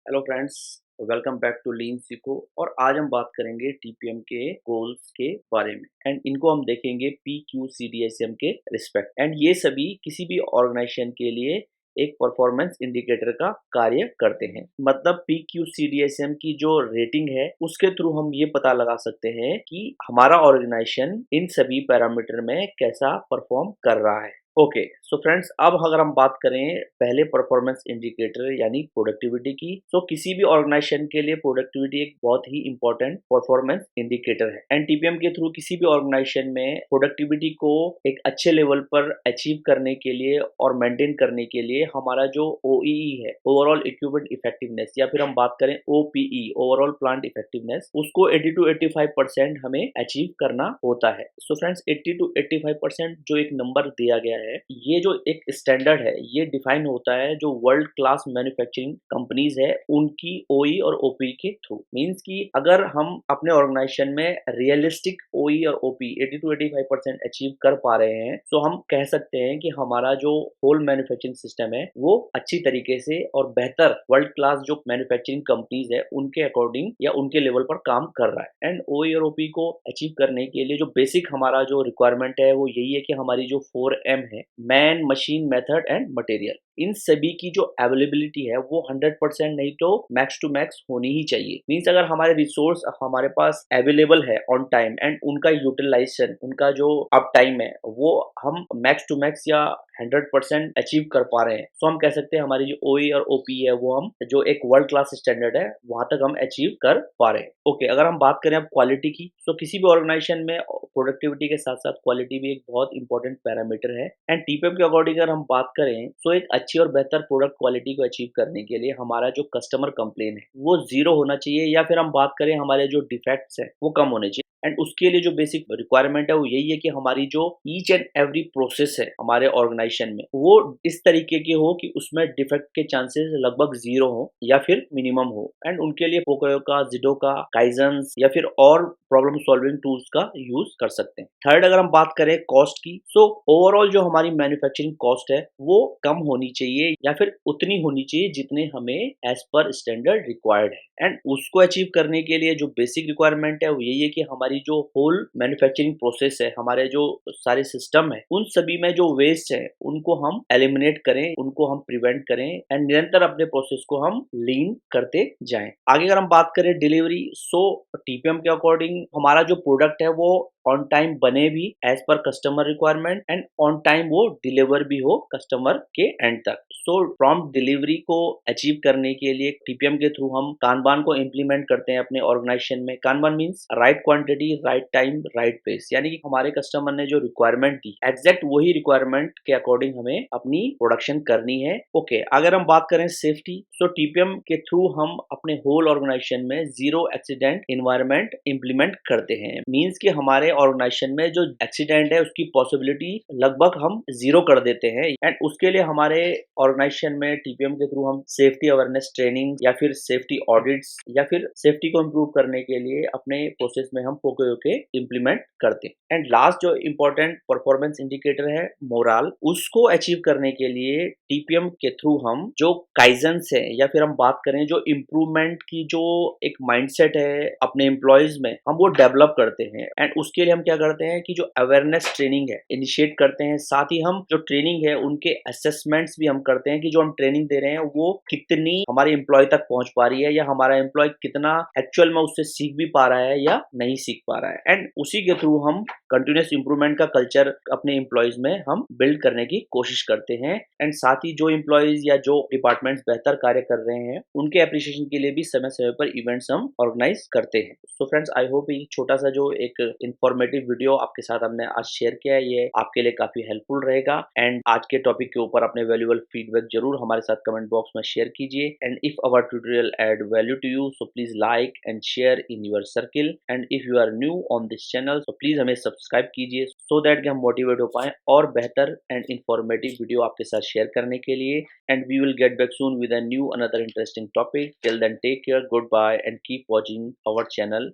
Hello friends, welcome back to lean सीखो। और आज हम बात करेंगे टीपीएम के गोल्स के बारे में एंड इनको हम देखेंगे PQCDSM के रिस्पेक्ट। एंड ये सभी किसी भी ऑर्गेनाइजेशन के लिए एक परफॉर्मेंस इंडिकेटर का कार्य करते हैं। मतलब PQCDSM की जो रेटिंग है उसके थ्रू हम ये पता लगा सकते हैं कि हमारा ऑर्गेनाइजेशन इन सभी पैरामीटर में कैसा परफॉर्म कर रहा है। ओके, सो फ्रेंड्स, अब अगर हम बात करें पहले परफॉर्मेंस इंडिकेटर यानी प्रोडक्टिविटी की, तो किसी भी ऑर्गेनाइजेशन के लिए प्रोडक्टिविटी एक बहुत ही इंपॉर्टेंट परफॉर्मेंस इंडिकेटर है। एंड टीपीएम के थ्रू किसी भी ऑर्गेनाइजेशन में प्रोडक्टिविटी को एक अच्छे लेवल पर अचीव करने के लिए और मेंटेन करने के लिए हमारा जो OEE है, ओवरऑल इक्विपमेंट इफेक्टिवनेस, या फिर हम बात करें OPE, ओवरऑल प्लांट इफेक्टिवनेस, उसको 80 to 85% हमें अचीव करना होता है। सो फ्रेंड्स, 80 to 85% जो एक नंबर दिया गया है, ये जो एक स्टैंडर्ड है, ये डिफाइन होता है जो वर्ल्ड क्लास मैन्युफैक्चरिंग कंपनीज है उनकी OE और OPE के थ्रू। मींस कि अगर हम अपने ऑर्गेनाइजेशन में रियलिस्टिक OE और OPE 80 to 85% अचीव कर पा रहे हैं, तो हम कह सकते हैं कि हमारा जो होल मैन्युफैक्चरिंग सिस्टम है वो अच्छी तरीके से और बेहतर वर्ल्ड क्लास जो मैन्युफैक्चरिंग कंपनीज है उनके अकॉर्डिंग या उनके लेवल पर काम कर रहा है। एंड OE और OPE को अचीव करने के लिए जो बेसिक हमारा जो रिक्वायरमेंट है वो यही है कि हमारी जो 4M है, man, machine, method and material, इन सभी की जो अवेलेबिलिटी है वो 100% नहीं तो मैक्स टू मैक्स होनी ही चाहिए। मींस अगर हमारे रिसोर्स हमारे पास अवेलेबल है ऑन टाइम एंड उनका यूटिलाइजेशन, उनका जो अप टाइम है वो हम मैक्स टू मैक्स या 100% अचीव कर पा रहे हैं, तो हम कह सकते हैं हमारी जो OE और OPE है वो हम जो एक वर्ल्ड क्लास स्टैंडर्ड है वहां तक हम अचीव कर पा रहे हैं। ओके, अगर हम बात करें अब क्वालिटी की, तो किसी भी ऑर्गेनाइजेशन में प्रोडक्टिविटी के साथ साथ क्वालिटी भी एक बहुत इंपॉर्टेंट पैरामीटर है। एंड टीपीएम के अकॉर्डिंग अगर हम बात करें तो एक अच्छी और बेहतर प्रोडक्ट क्वालिटी को अचीव करने के लिए हमारा जो कस्टमर कंप्लेन है वो जीरो होना चाहिए, या फिर हम बात करें हमारे जो डिफेक्ट्स है वो कम होने चाहिए। एंड उसके लिए जो बेसिक रिक्वायरमेंट है वो यही है कि हमारी जो ईच एंड एवरी प्रोसेस है हमारे ऑर्गेनाइजेशन में वो इस तरीके की हो कि उसमें डिफेक्ट के चांसेस लगभग जीरो हो या फिर मिनिमम हो। एंड उनके लिए पोकोयो का, जिडो का, काइजन्स या फिर और प्रॉब्लम सॉल्विंग टूल्स का यूज कर सकते हैं। थर्ड, अगर हम बात करें कॉस्ट की, तो ओवरऑल जो हमारी मैन्युफैक्चरिंग कॉस्ट है वो कम होनी चाहिए या फिर उतनी होनी चाहिए जितने हमें एज पर स्टैंडर्ड रिक्वायर्ड है। एंड उसको अचीव करने के लिए जो बेसिक रिक्वायरमेंट है वो यही है कि हमारी जो होल मैन्युफैक्चरिंग प्रोसेस है, हमारे जो सारे सिस्टम है, उन सभी में जो वेस्ट है उनको हम एलिमिनेट करें, उनको हम प्रिवेंट करें एंड निरंतर अपने प्रोसेस को हम लीन करते जाएं। आगे अगर हम बात करें डिलीवरी, सो टीपीएम के अकॉर्डिंग हमारा जो प्रोडक्ट है वो ऑन टाइम बने भी एज पर customer requirement and on time वो डिलीवर भी हो कस्टमर के एंड तक। सो प्रॉम्प्ट डिलीवरी को अचीव करने के लिए टीपीएम के थ्रू हम कानबान को इम्प्लीमेंट करते हैं अपने ऑर्गेनाइजेशन में। Kanban means right quantity, right time, right place, यानी कि हमारे कस्टमर ने जो रिक्वायरमेंट दी एग्जैक्ट वही रिक्वायरमेंट के अकॉर्डिंग हमें अपनी प्रोडक्शन करनी है। ओके, अगर हम बात करें सेफ्टी, तो टीपीएम के थ्रू हम अपने होल ऑर्गेनाइजेशन में जीरो एक्सीडेंट इन्वायरमेंट इम्प्लीमेंट करते हैं। मीन्स कि हमारे ऑर्गेनाइजेशन में जो एक्सीडेंट है उसकी पॉसिबिलिटी लगभग हम जीरो कर देते हैं। एंड उसके लिए हमारे ऑर्गेनाइजेशन में टीपीएम के थ्रू हम सेफ्टी अवेयरनेस ट्रेनिंग या फिर सेफ्टी ऑडिट्स या फिर सेफ्टी को इम्प्रूव करने के लिए अपने प्रोसेस में हम पोकोयो के इम्प्लीमेंट करते हैं। एंड लास्ट जो इम्पोर्टेंट परफॉर्मेंस इंडिकेटर है मोरल, उसको अचीव करने के लिए टीपीएम के थ्रू हम जो काइजन्स है या फिर हम बात करें जो इम्प्रूवमेंट की जो एक माइंडसेट है अपने एम्प्लॉयज में, हम वो डेवलप करते हैं। एंड उसके लिए हम क्या करते हैं कि जो अवेयरनेस ट्रेनिंग है इनिशिएट करते हैं, साथ ही हम जो ट्रेनिंग है उनके असेसमेंट्स भी हम करते हैं कि जो हम ट्रेनिंग दे रहे हैं वो कितनी हमारे एम्प्लॉय तक पहुंच पा रही है या हमारा एम्प्लॉय कितना एक्चुअल में उससे सीख भी पा रहा है या नहीं सीख पा रहा है। एंड उसी के थ्रू हम कंटिन्यूस इंप्रूवमेंट का कल्चर अपने एम्प्लॉयज में हम बिल्ड करने की कोशिश करते हैं। एंड साथ ही जो एम्प्लॉयज या जो डिपार्टमेंट्स बेहतर कार्य कर रहे हैं उनके अप्रिसिएशन के लिए भी समय समय पर इवेंट्स हम ऑर्गेनाइज करते हैं। सो फ्रेंड्स, आई होप ये छोटा सा जो एक इंफॉर्मेटिव वीडियो आपके साथ हमने आज शेयर किया है ये आपके लिए काफी हेल्पफुल रहेगा। एंड आज के टॉपिक के ऊपर अपने वैल्यूएबल फीडबैक जरूर हमारे साथ कमेंट बॉक्स में शेयर कीजिए। And if our tutorial add value to you, so please like and share in your circle. And if you are new on this channel, so please हमें subscribe कीजिए so that कि हम motivate हो पाए और बेहतर and informative video आपके साथ शेयर करने के लिए। And we will get back soon with a new another interesting topic. Till then take care, good bye and keep watching our channel.